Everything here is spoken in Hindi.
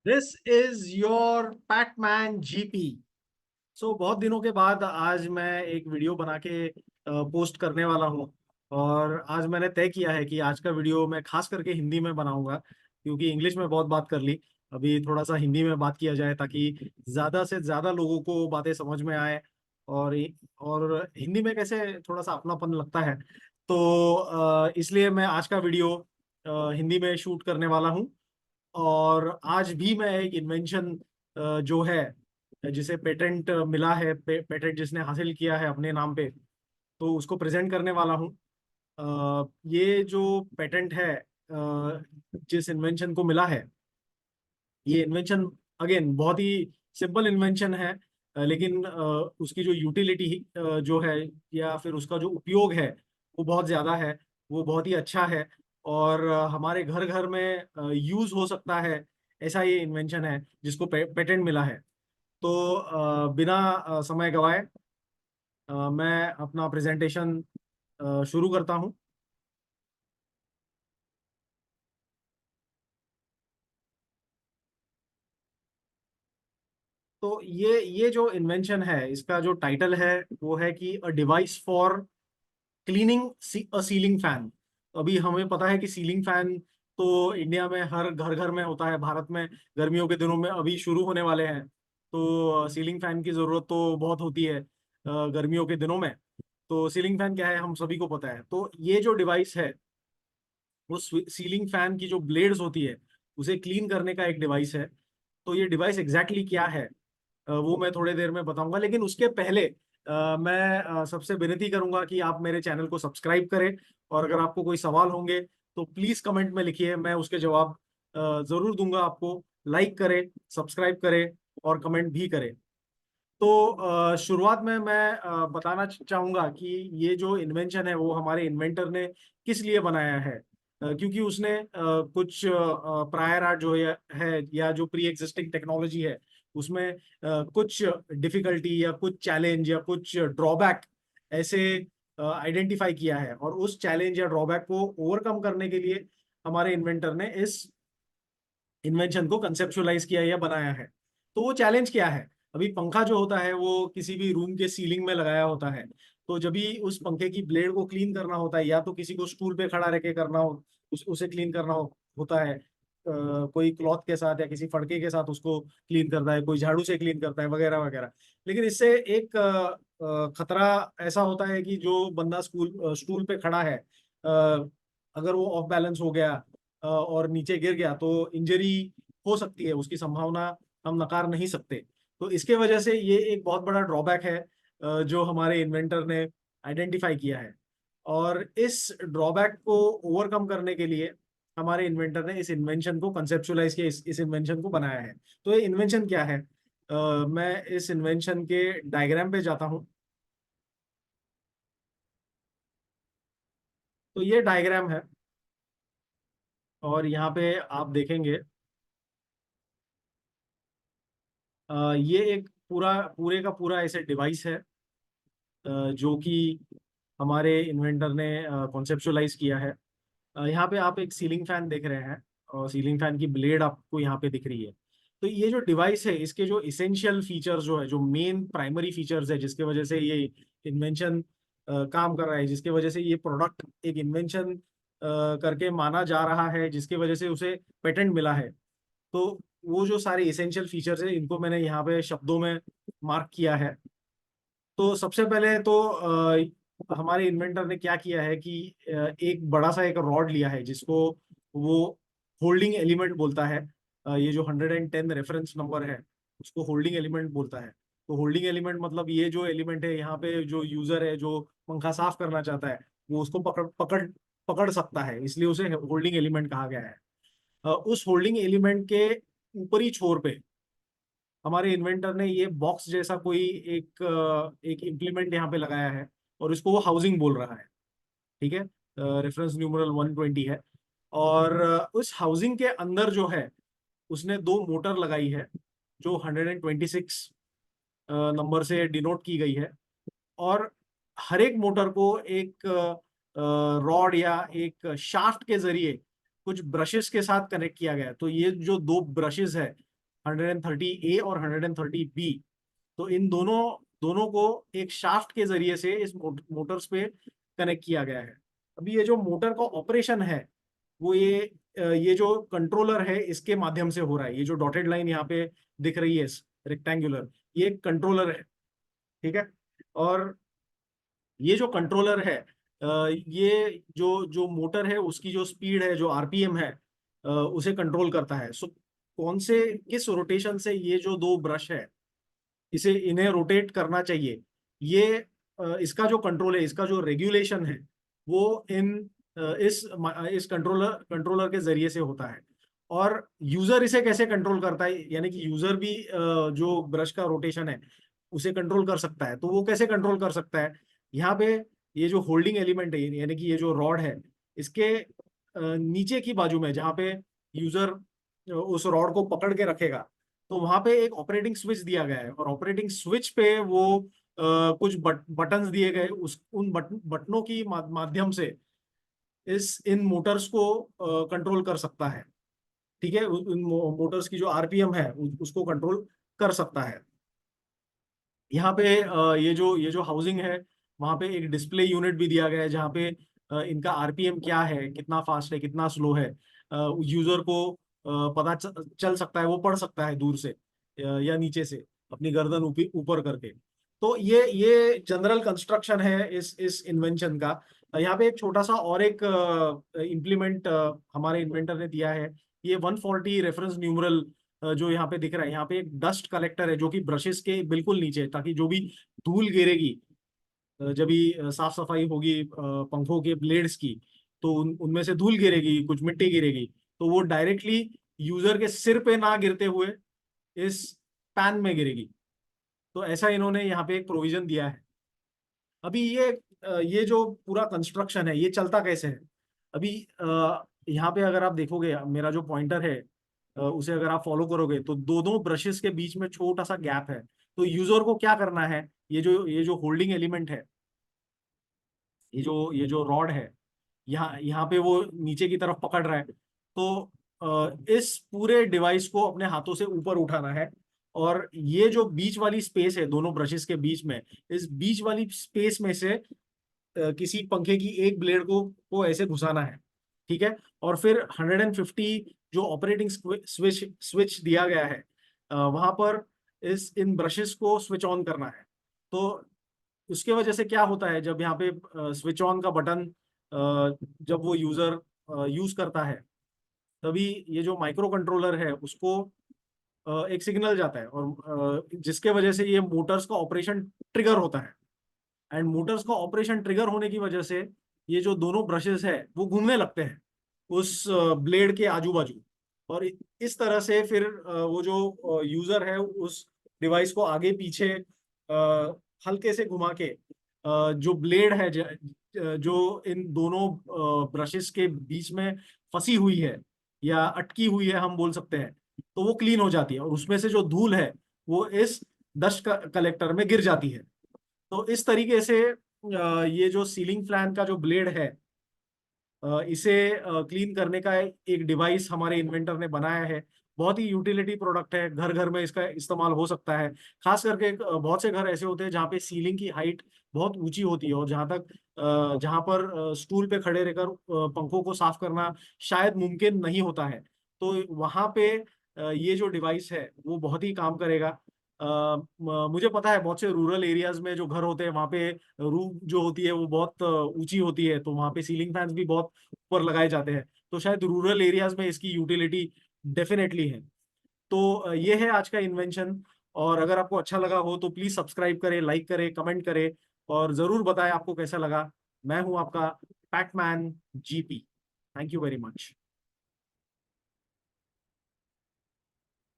This is your Pacman GP. So बहुत दिनों के बाद आज मैं एक वीडियो बना के पोस्ट करने वाला हूँ। और आज मैंने तय किया है कि आज का वीडियो मैं खास करके हिंदी में बनाऊंगा, क्योंकि इंग्लिश में बहुत बात कर ली। अभी थोड़ा सा हिंदी में बात किया जाए ताकि ज़्यादा से ज़्यादा लोगों को बातें समझ में आए। और और हिंदी में कैसे थोड़ा सा अपनापन लगता है। तो इसलिए मैं आज का वीडियो हिंदी में शूट करने वाला हूँ। और आज भी मैं एक इन्वेंशन जो है, जिसे पेटेंट मिला है, पेटेंट जिसने हासिल किया है अपने नाम पे, तो उसको प्रेजेंट करने वाला हूँ। ये जो पेटेंट है, जिस इन्वेंशन को मिला है, ये इन्वेंशन अगेन बहुत ही सिंपल इन्वेंशन है। लेकिन उसकी जो यूटिलिटी जो है, या फिर उसका जो उपयोग है, वो बहुत ज़्यादा है। वो बहुत ही अच्छा है। और हमारे घर घर में यूज़ हो सकता है। ऐसा ये इन्वेंशन है जिसको पेटेंट मिला है। तो बिना समय गवाए मैं अपना प्रेजेंटेशन शुरू करता हूँ। तो ये जो इन्वेंशन है, इसका जो टाइटल है वो है कि a device for cleaning a ceiling fan. अभी हमें पता है कि सीलिंग फैन तो इंडिया में हर घर घर में होता है। भारत में गर्मियों के दिनों में अभी शुरू होने वाले हैं, तो सीलिंग फैन की जरूरत तो बहुत होती है गर्मियों के दिनों में। तो सीलिंग फैन क्या है हम सभी को पता है। तो ये जो डिवाइस है, वो सीलिंग फैन की जो ब्लेड्स होती है, उसे क्लीन करने का एक डिवाइस है। तो ये डिवाइस एग्जैक्टली क्या है, वो मैं थोड़ी देर में बताऊंगा। लेकिन उसके पहले मैं सबसे विनती करूंगा कि आप मेरे चैनल को सब्सक्राइब करें। और अगर आपको कोई सवाल होंगे तो प्लीज कमेंट में लिखिए, मैं उसके जवाब जरूर दूंगा आपको। लाइक करें, सब्सक्राइब करें और कमेंट भी करें। तो शुरुआत में मैं बताना चाहूंगा कि ये जो इन्वेंशन है वो हमारे इन्वेंटर ने किस लिए बनाया है। क्योंकि उसने कुछ प्रायर आर्ट जो है, या जो प्री एग्जिस्टिंग टेक्नोलॉजी है, उसमें कुछ डिफिकल्टी या कुछ चैलेंज या कुछ ड्रॉबैक ऐसे आइडेंटिफाई किया है। और उस चैलेंज या ड्रॉबैक को ओवरकम करने के लिए हमारे इन्वेंटर ने इस इन्वेंशन को कंसेप्चुअलाइज किया या बनाया है। तो वो चैलेंज क्या है? अभी पंखा जो होता है वो किसी भी रूम के सीलिंग में लगाया होता है। तो जब भी उस पंखे की ब्लेड को क्लीन करना होता है, या तो किसी को स्टूल पे खड़ा रह के करना हो, उसे क्लीन करना होता है। कोई क्लॉथ के साथ या किसी फड़के के साथ उसको क्लीन करता है, कोई झाड़ू से क्लीन करता है, वगैरह वगैरह। लेकिन इससे एक खतरा ऐसा होता है कि जो बंदा स्टूल पे खड़ा है, अगर वो ऑफ बैलेंस हो गया और नीचे गिर गया, तो इंजरी हो सकती है। उसकी संभावना हम नकार नहीं सकते। तो इसके वजह से ये एक बहुत बड़ा ड्रॉबैक है जो हमारे इन्वेंटर ने आइडेंटिफाई किया है। और इस ड्रॉबैक को ओवरकम करने के लिए हमारे इन्वेंटर ने इस इन्वेंशन को कंसेप्चुलाइज किया, इस इन्वेंशन को बनाया है। तो ये इन्वेंशन क्या है? मैं इस इन्वेंशन के डायग्राम पे जाता हूँ। तो ये डायग्राम है, और यहाँ पे आप देखेंगे ये एक पूरे का पूरा ऐसे डिवाइस है जो कि हमारे इन्वेंटर ने कॉन्सेप्चुअलाइज किया है। यहाँ पे आप एक सीलिंग फैन देख रहे हैं, और सीलिंग फैन की ब्लेड आपको यहाँ पे दिख रही है। तो ये जो डिवाइस है, इसके जो इसेंशियल फीचर्स जो है, जो मेन प्राइमरी फीचर्स है, जिसके वजह से ये इन्वेंशन काम कर रहा है, जिसके वजह से ये प्रोडक्ट एक इन्वेंशन करके माना जा रहा है, जिसके वजह से उसे पेटेंट मिला है। तो वो जो सारे इसेंशियल फीचर्स है, इनको मैंने यहाँ पे शब्दों में मार्क किया है। तो सबसे पहले तो हमारे इन्वेंटर ने क्या किया है कि एक बड़ा सा एक रॉड लिया है, जिसको वो होल्डिंग एलिमेंट बोलता है। ये जो 110 रेफरेंस नंबर है, उसको होल्डिंग एलिमेंट बोलता है। तो होल्डिंग एलिमेंट मतलब ये जो एलिमेंट है, यहाँ पे जो यूजर है, जो पंखा साफ करना चाहता है, वो उसको पकड़ पकड़ पकड़ सकता है, इसलिए उसे होल्डिंग एलिमेंट कहा गया है। उस होल्डिंग एलिमेंट के ऊपरी छोर पे हमारे इन्वेंटर ने ये बॉक्स जैसा कोई एक इम्प्लीमेंट यहाँ पे लगाया है, और इसको वो हाउसिंग बोल रहा है। ठीक है, रेफरेंस न्यूमरल 120 है। और उस हाउसिंग के अंदर जो है, उसने दो मोटर लगाई है, जो 126 नंबर से डिनोट की गई है। और हर एक मोटर को एक रॉड या एक शाफ्ट के जरिए कुछ ब्रशेस के साथ कनेक्ट किया गया है। तो ये जो दो ब्रशेस है, 130A और 130B। तो इन दोनों दोनों को एक शाफ्ट के जरिए से इस मोटर्स पे कनेक्ट किया गया है। अभी ये जो मोटर का ऑपरेशन है वो ये जो कंट्रोलर है इसके माध्यम से हो रहा है। ये जो डॉटेड लाइन यहाँ पे दिख रही है रेक्टेंगुलर, ये कंट्रोलर है, ठीक है। और ये जो कंट्रोलर है, ये जो जो मोटर है उसकी जो स्पीड है, जो आरपीएम है, उसे कंट्रोल करता है। सो कौन से किस रोटेशन से ये जो दो ब्रश है इसे इन्हें रोटेट करना चाहिए, ये इसका जो कंट्रोल है, इसका जो रेगुलेशन है, वो इस कंट्रोलर कंट्रोलर के जरिए से होता है। और यूजर इसे कैसे कंट्रोल करता है, यानी कि यूजर भी जो ब्रश का रोटेशन है उसे कंट्रोल कर सकता है। तो वो कैसे कंट्रोल कर सकता है, यहाँ पे ये जो होल्डिंग एलिमेंट है, यानी कि ये जो रॉड है, इसके नीचे की बाजू में जहाँ पे यूजर उस रॉड को पकड़ के रखेगा, तो वहां पे एक ऑपरेटिंग स्विच दिया गया है। और ऑपरेटिंग स्विच पे वो कुछ बटन्स दिए गए, उस उन बटनों की माध्यम से इस इन मोटर्स को कंट्रोल कर सकता है, ठीक है। उन मोटर्स की जो आरपीएम है उसको कंट्रोल कर सकता है। यहाँ पे ये जो हाउसिंग है, वहाँ पे एक डिस्प्ले यूनिट भी दिया गया है जहाँ पे इनका आरपीएम क्या है, कितना फास्ट है, कितना स्लो है, यूजर को पता चल सकता है, वो पढ़ सकता है दूर से या नीचे से अपनी गर्दन ऊपर करके। तो ये जनरल कंस्ट्रक्शन है इस इन्वेंशन का। यहाँ पे एक छोटा सा और एक इम्प्लीमेंट हमारे इन्वेंटर ने दिया है। ये 140 रेफरेंस न्यूमरल जो यहाँ पे दिख रहा है, यहाँ पे एक डस्ट कलेक्टर है जो कि ब्रशेस के बिल्कुल नीचे है, ताकि जो भी धूल गिरेगी, जब भी साफ सफाई होगी पंखों के ब्लेड्स की, तो उनमें से धूल गिरेगी, कुछ मिट्टी गिरेगी, तो वो डायरेक्टली यूजर के सिर पे ना गिरते हुए इस पैन में गिरेगी। तो ऐसा इन्होंने यहाँ पे एक प्रोविजन दिया है। अभी ये जो पूरा कंस्ट्रक्शन है ये चलता कैसे है। अभी यहाँ पे अगर आप देखोगे, मेरा जो पॉइंटर है उसे अगर आप फॉलो करोगे, तो दो दो ब्रशेस के बीच में छोटा सा गैप है। तो यूजर को क्या करना है, ये जो होल्डिंग एलिमेंट है, ये जो रॉड है, यहाँ यहाँ पे वो नीचे की तरफ पकड़ रहा है। तो इस पूरे डिवाइस को अपने हाथों से ऊपर उठाना है, और ये जो बीच वाली स्पेस है दोनों ब्रशेस के बीच में, इस बीच वाली स्पेस में से किसी पंखे की एक ब्लेड को ऐसे घुसाना है, ठीक है। और फिर 150 जो ऑपरेटिंग स्विच स्विच दिया गया है, वहां पर इन ब्रशेस को स्विच ऑन करना है। तो उसके वजह से क्या होता है, जब यहाँ पे स्विच ऑन का बटन जब वो यूजर यूज करता है, तभी ये जो माइक्रो कंट्रोलर है उसको एक सिग्नल जाता है, और जिसके वजह से ये मोटर्स का ऑपरेशन ट्रिगर होता है। एंड मोटर्स का ऑपरेशन ट्रिगर होने की वजह से ये जो दोनों ब्रशेस है वो घूमने लगते हैं उस ब्लेड के आजू बाजू। और इस तरह से फिर वो जो यूजर है उस डिवाइस को आगे पीछे हल्के से घुमा के जो ब्लेड है जो इन दोनों ब्रशेस के बीच में फंसी हुई है या अटकी हुई है हम बोल सकते हैं, तो वो क्लीन हो जाती है, और उसमें से जो धूल है वो इस डस्ट कलेक्टर में गिर जाती है। तो इस तरीके से ये जो सीलिंग फैन का जो ब्लेड है, इसे क्लीन करने का एक डिवाइस हमारे इन्वेंटर ने बनाया है। बहुत ही यूटिलिटी प्रोडक्ट है, घर घर में इसका इस्तेमाल हो सकता है। खास करके बहुत से घर ऐसे होते हैं जहाँ पे सीलिंग की हाइट बहुत ऊंची होती है, और जहाँ पर स्टूल पे खड़े रहकर पंखों को साफ करना शायद मुमकिन नहीं होता है। तो वहाँ पे ये जो डिवाइस है वो बहुत ही काम करेगा। मुझे पता है बहुत से रूरल एरियाज में जो घर होते हैं वहाँ पे रूफ जो होती है वो बहुत ऊंची होती है, तो वहाँ पे सीलिंग फैंस भी बहुत ऊपर लगाए जाते हैं। तो शायद रूरल एरियाज में इसकी यूटिलिटी डेफिनेटली है। तो ये है आज का इन्वेंशन। और अगर आपको अच्छा लगा हो तो प्लीज सब्सक्राइब करें, लाइक करें, कमेंट करें, और जरूर बताएं आपको कैसा लगा। मैं हूं आपका Pac-Man GP. Thank you very much.